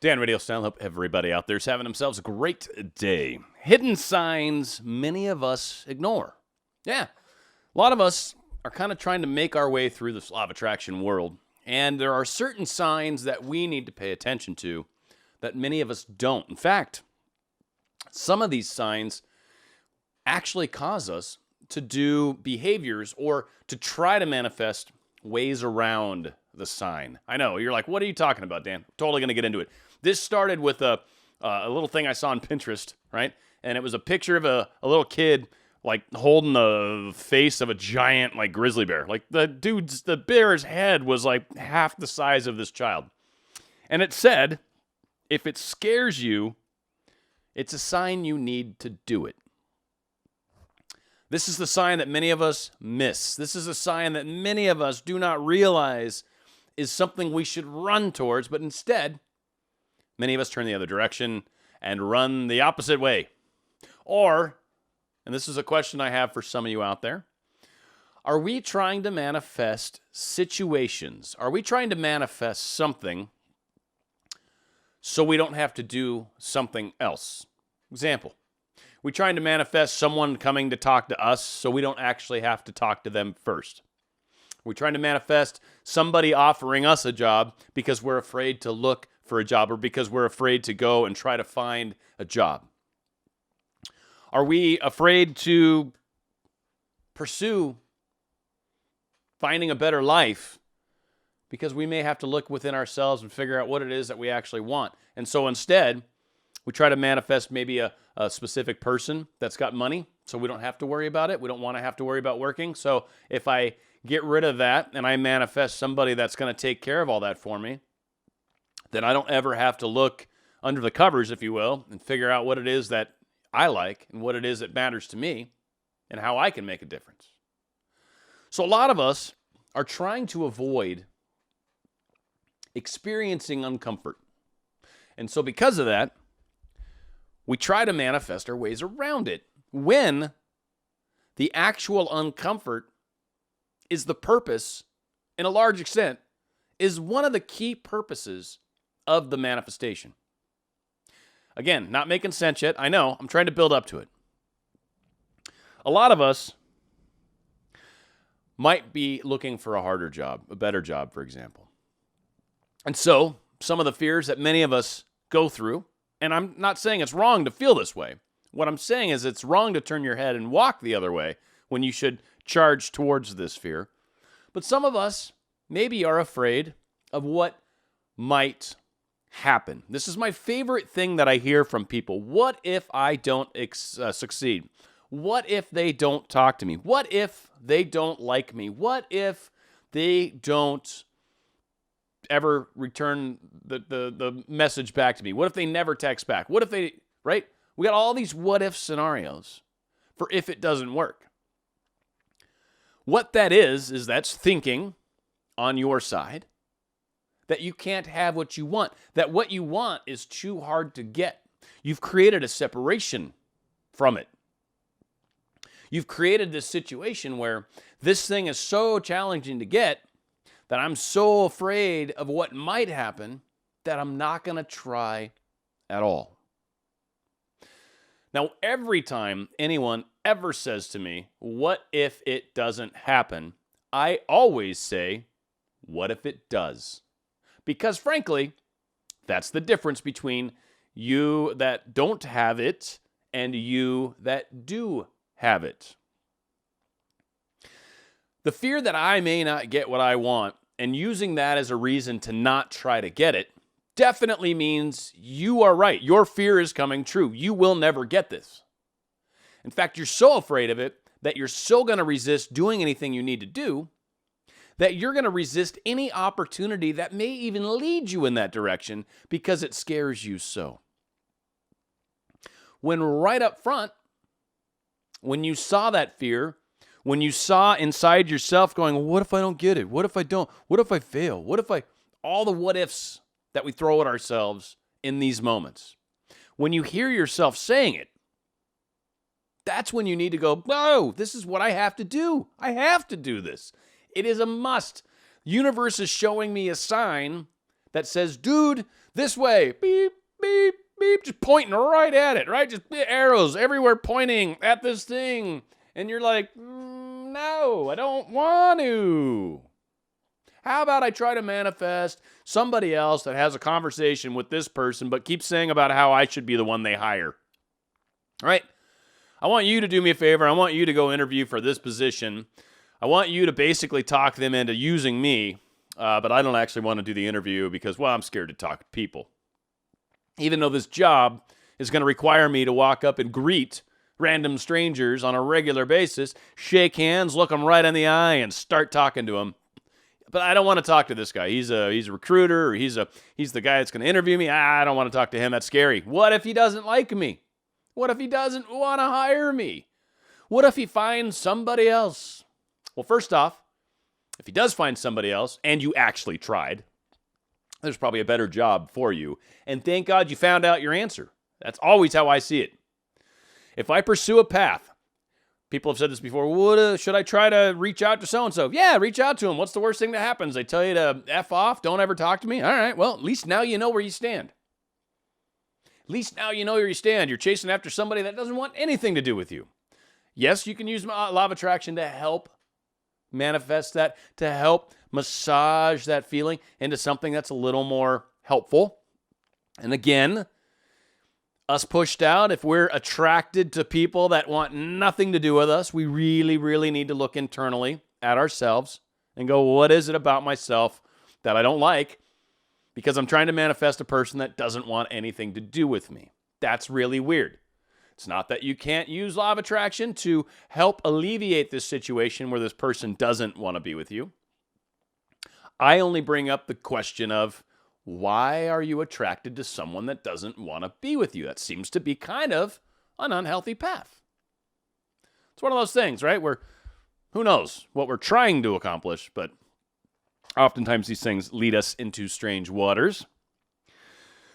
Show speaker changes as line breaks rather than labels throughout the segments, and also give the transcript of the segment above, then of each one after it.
Dan RadioStyle, hope everybody out there is having themselves a great day. Hidden signs many of us ignore. Yeah, a lot of us are kind of trying to make our way through this law of attraction world, and there are certain signs that we need to pay attention to that many of us don't. In fact, some of these signs actually cause us to do behaviors or to try to manifest ways around the sign. I know, you're like, what are you talking about, Dan? I'm totally going to get into it. This started with a little thing I saw on Pinterest, right? And it was a picture of a little kid, like, holding the face of a giant, like, grizzly bear. Like, the bear's head was, like, half the size of this child. And it said, if it scares you, it's a sign you need to do it. This is the sign that many of us miss. This is a sign that many of us do not realize is something we should run towards, but instead, many of us turn the other direction and run the opposite way. Or, and this is a question I have for some of you out there, are we trying to manifest situations? Are we trying to manifest something so we don't have to do something else? Example, we trying to manifest someone coming to talk to us so we don't actually have to talk to them first. We're trying to manifest somebody offering us a job because we're afraid to look for a job or because we're afraid to go and try to find a job. Are we afraid to pursue finding a better life because we may have to look within ourselves and figure out what it is that we actually want? And so instead, we try to manifest maybe a specific person that's got money so we don't have to worry about it. We don't want to have to worry about working. So if I get rid of that and I manifest somebody that's going to take care of all that for me, then I don't ever have to look under the covers, if you will, and figure out what it is that I like and what it is that matters to me and how I can make a difference. So a lot of us are trying to avoid experiencing uncomfort. And so because of that, we try to manifest our ways around it when the actual uncomfort is the purpose, in a large extent, is one of the key purposes of the manifestation. Again, not making sense yet. I know. I'm trying to build up to it. A lot of us might be looking for a harder job, a better job, for example. And so, some of the fears that many of us go through, and I'm not saying it's wrong to feel this way. What I'm saying is it's wrong to turn your head and walk the other way when you should charge towards this fear. But some of us maybe are afraid of what might happen. This is my favorite thing that I hear from people. What if I don't succeed? What if they don't talk to me? What if they don't like me? What if they don't ever return the message back to me? What if they never text back? What if they, right? We got all these what if scenarios for if it doesn't work. What that is that's thinking on your side that you can't have what you want, that what you want is too hard to get. You've created a separation from it. You've created this situation where this thing is so challenging to get that I'm so afraid of what might happen that I'm not going to try at all. Now, every time anyone ever says to me, what if it doesn't happen? I always say, what if it does? Because frankly, that's the difference between you that don't have it and you that do have it. The fear that I may not get what I want and using that as a reason to not try to get it definitely means you are right. Your fear is coming true. You will never get this. In fact, you're so afraid of it that you're so going to resist doing anything you need to do that you're going to resist any opportunity that may even lead you in that direction because it scares you so. When right up front, when you saw that fear, when you saw inside yourself going, what if I don't get it? What if I don't? What if I fail? What if I... All the what ifs that we throw at ourselves in these moments. When you hear yourself saying it, that's when you need to go, whoa, this is what I have to do. I have to do this. It is a must. The universe is showing me a sign that says, dude, This way. Beep, beep, beep. Just pointing right at it, right? Just arrows everywhere pointing at this thing. And you're like, no, I don't want to. How about I try to manifest somebody else that has a conversation with this person, but keeps saying about how I should be the one they hire? Right? I want you to do me a favor. I want you to go interview for this position. I want you to basically talk them into using me, but I don't actually want to do the interview because, well, I'm scared to talk to people. Even though this job is going to require me to walk up and greet random strangers on a regular basis, shake hands, look them right in the eye, and start talking to them. But I don't want to talk to this guy. He's a recruiter, or he's the guy that's going to interview me. I don't want to talk to him. That's scary. What if he doesn't like me? What if he doesn't want to hire me? What if he finds somebody else? Well, first off, if he does find somebody else and you actually tried, there's probably a better job for you. And thank God you found out your answer. That's always how I see it. If I pursue a path, people have said this before, should I try to reach out to so-and-so? Yeah, reach out to him. What's the worst thing that happens? They tell you to F off, don't ever talk to me? All right, well, at least now you know where you stand. At least now you know where you stand. You're chasing after somebody that doesn't want anything to do with you. Yes, you can use law of attraction to help manifest that, to help massage that feeling into something that's a little more helpful. And again, us pushed out, if we're attracted to people that want nothing to do with us, we really, really need to look internally at ourselves and go, what is it about myself that I don't like? Because I'm trying to manifest a person that doesn't want anything to do with me. That's really weird. It's not that you can't use law of attraction to help alleviate this situation where this person doesn't want to be with you. I only bring up the question of, why are you attracted to someone that doesn't want to be with you? That seems to be kind of an unhealthy path. It's one of those things, right, where who knows what we're trying to accomplish, but oftentimes these things lead us into strange waters.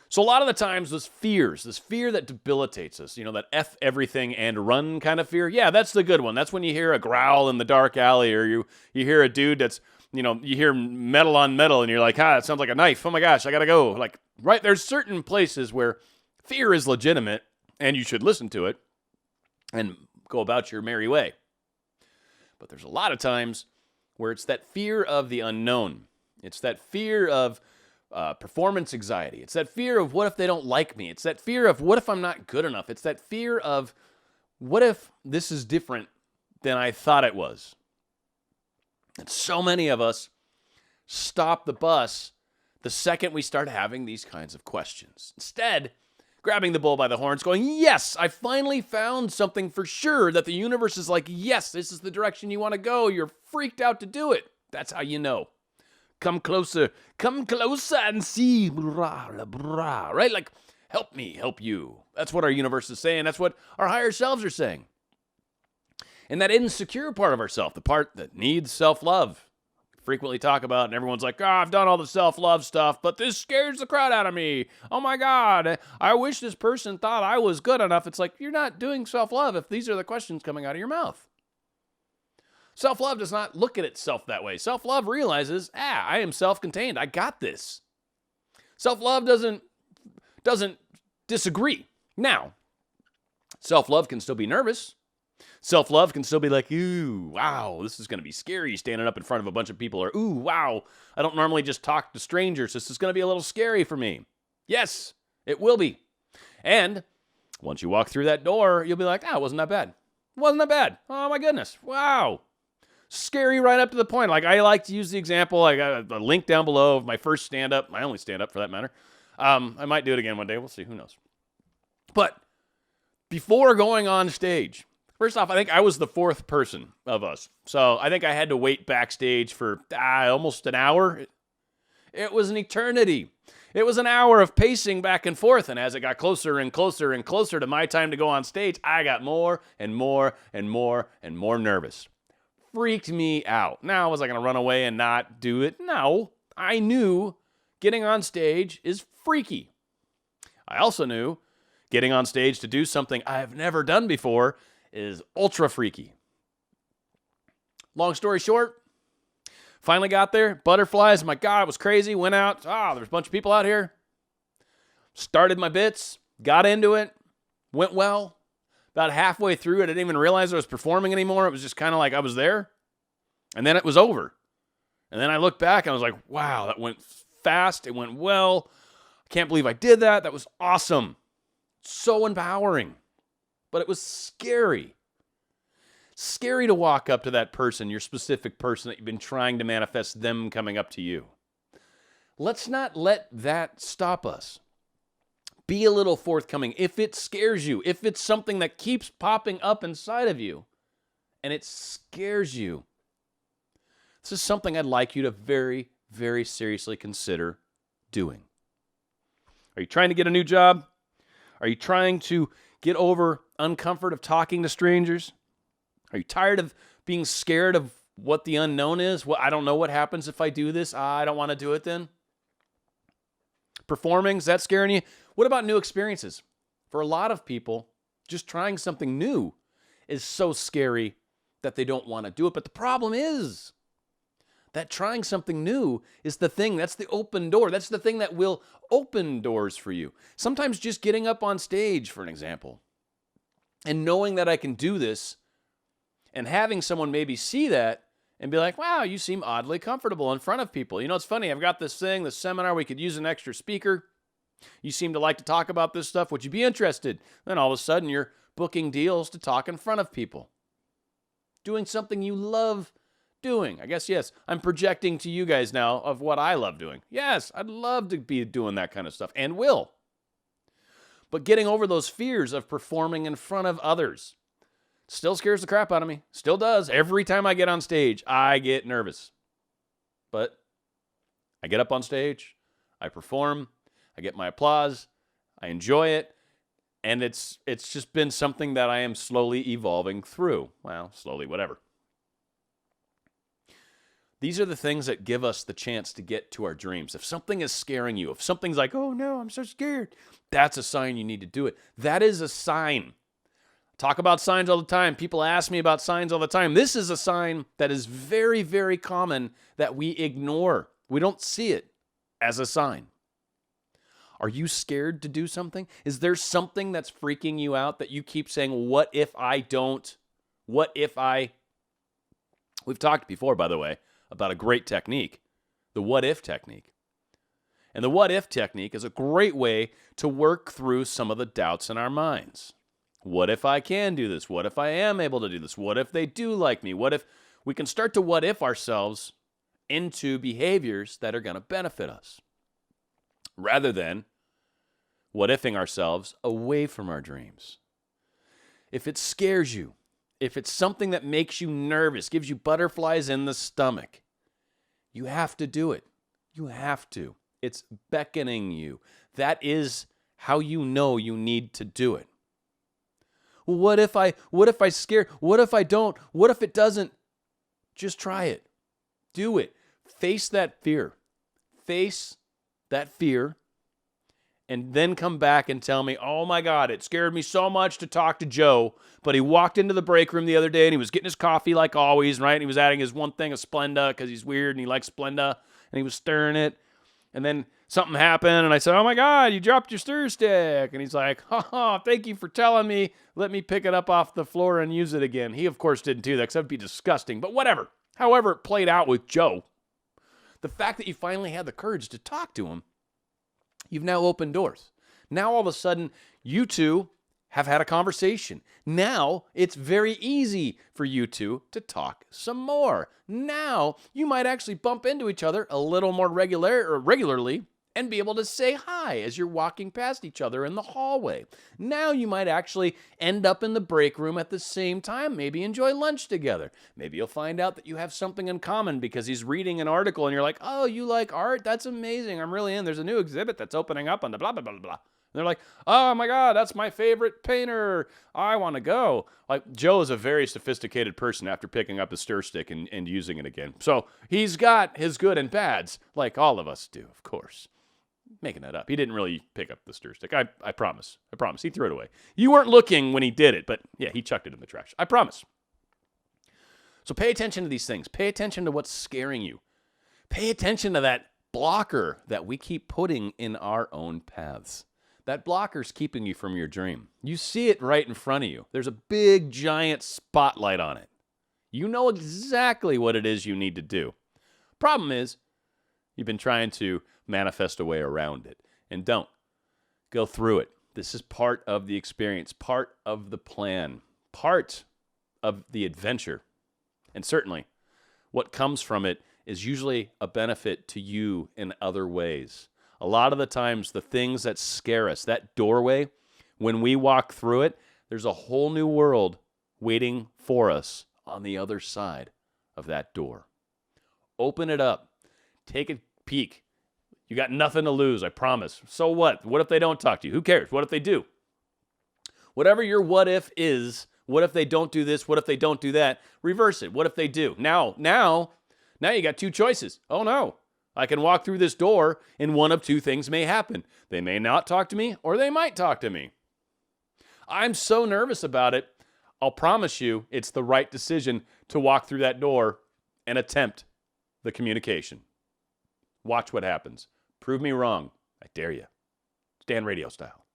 So a lot of the times this fear that debilitates us, that F everything and run kind of fear, yeah, that's the good one. That's when you hear a growl in the dark alley, or you hear a dude that's, you hear metal on metal and you're like, that sounds like a knife. Oh my gosh, I gotta go. Like, right, there's certain places where fear is legitimate and you should listen to it and go about your merry way. But there's a lot of times where it's that fear of the unknown. It's that fear of performance anxiety. It's that fear of what if they don't like me? It's that fear of what if I'm not good enough? It's that fear of what if this is different than I thought it was? And so many of us stop the bus the second we start having these kinds of questions. Instead, grabbing the bull by the horns, going, yes, I finally found something for sure that the universe is like, yes, this is the direction you want to go. You're freaked out to do it. That's how you know. Come closer and see, right? Like, help me, help you. That's what our universe is saying. That's what our higher selves are saying. And that insecure part of ourself, the part that needs self-love, frequently talk about, and everyone's like, I've done all the self-love stuff, but this scares the crap out of me. Oh my God, I wish this person thought I was good enough. It's like, you're not doing self-love if these are the questions coming out of your mouth. Self-love does not look at itself that way. Self-love realizes, I am self-contained. I got this. Self-love doesn't disagree. Now, self-love can still be nervous. Self-love can still be like, ooh, wow, this is going to be scary standing up in front of a bunch of people. Or, ooh, wow, I don't normally just talk to strangers. This is going to be a little scary for me. Yes, it will be. And once you walk through that door, you'll be like, it wasn't that bad. It wasn't that bad. Oh, my goodness. Wow. Scary right up to the point. Like, I like to use the example. I got a link down below of my first stand-up, my only stand-up for that matter. I might do it again one day. We'll see. Who knows? But before going on stage, first off, I think I was the fourth person of us. So I think I had to wait backstage for almost an hour. It was an eternity. It was an hour of pacing back and forth. And as it got closer and closer and closer to my time to go on stage, I got more and more and more and more nervous. Freaked me out. Now, was I going to run away and not do it? No. I knew getting on stage is freaky. I also knew getting on stage to do something I've never done before is ultra freaky. Long story short, finally got there. Butterflies. My God, it was crazy. Went out. There's a bunch of people out here. Started my bits, got into it, went well. About halfway through it, I didn't even realize I was performing anymore. It was just kind of like I was there, and then it was over. And then I looked back, and I was like, wow, that went fast. It went well. I can't believe I did that. That was awesome. So empowering. But it was scary. Scary to walk up to that person, your specific person that you've been trying to manifest, them coming up to you. Let's not let that stop us. Be a little forthcoming. If it scares you, if it's something that keeps popping up inside of you, and it scares you, this is something I'd like you to very, very seriously consider doing. Are you trying to get a new job? Are you trying to get over uncomfort of talking to strangers? Are you tired of being scared of what the unknown is? Well, I don't know what happens if I do this. I don't want to do it then. Performing, is that scaring you? What about new experiences? For a lot of people, just trying something new is so scary that they don't want to do it. But the problem is that trying something new is the thing. That's the open door. That's the thing that will open doors for you. Sometimes just getting up on stage, for an example, and knowing that I can do this and having someone maybe see that and be like, wow, you seem oddly comfortable in front of people. You know, it's funny. I've got this thing, this seminar, we could use an extra speaker. You seem to like to talk about this stuff. Would you be interested? Then all of a sudden, you're booking deals to talk in front of people. Doing something you love doing. I guess, yes, I'm projecting to you guys now of what I love doing. Yes, I'd love to be doing that kind of stuff and will. But getting over those fears of performing in front of others still scares the crap out of me. Still does. Every time I get on stage, I get nervous. But I get up on stage, I perform, I get my applause, I enjoy it, and it's just been something that I am slowly evolving through. Well, slowly, whatever. These are the things that give us the chance to get to our dreams. If something is scaring you, if something's like, oh no, I'm so scared, that's a sign you need to do it. That is a sign. Talk about signs all the time. People ask me about signs all the time. This is a sign that is very, very common that we ignore. We don't see it as a sign. Are you scared to do something? Is there something that's freaking you out that you keep saying, what if I don't? What if I? We've talked before, by the way, about a great technique, the what if technique. And the what if technique is a great way to work through some of the doubts in our minds. What if I can do this? What if I am able to do this? What if they do like me? What if we can start to what if ourselves into behaviors that are going to benefit us rather than what ifing ourselves away from our dreams? If it scares you, if it's something that makes you nervous, gives you butterflies in the stomach, you have to do it. You have to. It's beckoning you. That is how you know you need to do it. What if I scare? What if I don't? What if it doesn't? Just try it. Do it. Face that fear. Face that fear. And then come back and tell me, oh my God, it scared me so much to talk to Joe, but he walked into the break room the other day and he was getting his coffee like always, right? And he was adding his one thing of Splenda because he's weird and he likes Splenda, and he was stirring it. And then something happened, and I said, oh my God, you dropped your stir stick. And he's like, oh, thank you for telling me. Let me pick it up off the floor and use it again. He, of course, didn't do that because that would be disgusting, but whatever. However it played out with Joe, the fact that you finally had the courage to talk to him, you've now opened doors. Now, all of a sudden, you two have had a conversation. Now, it's very easy for you two to talk some more. Now, you might actually bump into each other a little more regularly and be able to say hi as you're walking past each other in the hallway. Now, you might actually end up in the break room at the same time, maybe enjoy lunch together. Maybe you'll find out that you have something in common because he's reading an article and you're like, oh, you like art? That's amazing. I'm really in. There's a new exhibit that's opening up on the blah, blah, blah, blah. And they're like, oh my God, that's my favorite painter. I want to go. Like, Joe is a very sophisticated person after picking up his stir stick and using it again. So he's got his good and bads, like all of us do, of course. Making that up. He didn't really pick up the stir stick. I promise. I promise. He threw it away. You weren't looking when he did it, but yeah, he chucked it in the trash. I promise. So pay attention to these things. Pay attention to what's scaring you. Pay attention to that blocker that we keep putting in our own paths. that blocker's keeping you from your dream. You see it right in front of you. There's a big, giant spotlight on it. You know exactly what it is you need to do. Problem is, you've been trying to manifest a way around it. And don't. Go through it. This is part of the experience, part of the plan, part of the adventure. And certainly, what comes from it is usually a benefit to you in other ways. A lot of the times, the things that scare us, that doorway, when we walk through it, there's a whole new world waiting for us on the other side of that door. Open it up. Take a peek. You got nothing to lose, I promise. So what? What if they don't talk to you? Who cares? What if they do? Whatever your what if is, what if they don't do this? What if they don't do that? Reverse it. What if they do? Now you got two choices. Oh no. I can walk through this door and one of two things may happen. They may not talk to me or they might talk to me. I'm so nervous about it. I'll promise you it's the right decision to walk through that door and attempt the communication. Watch what happens. Prove me wrong. I dare you. Stand radio style.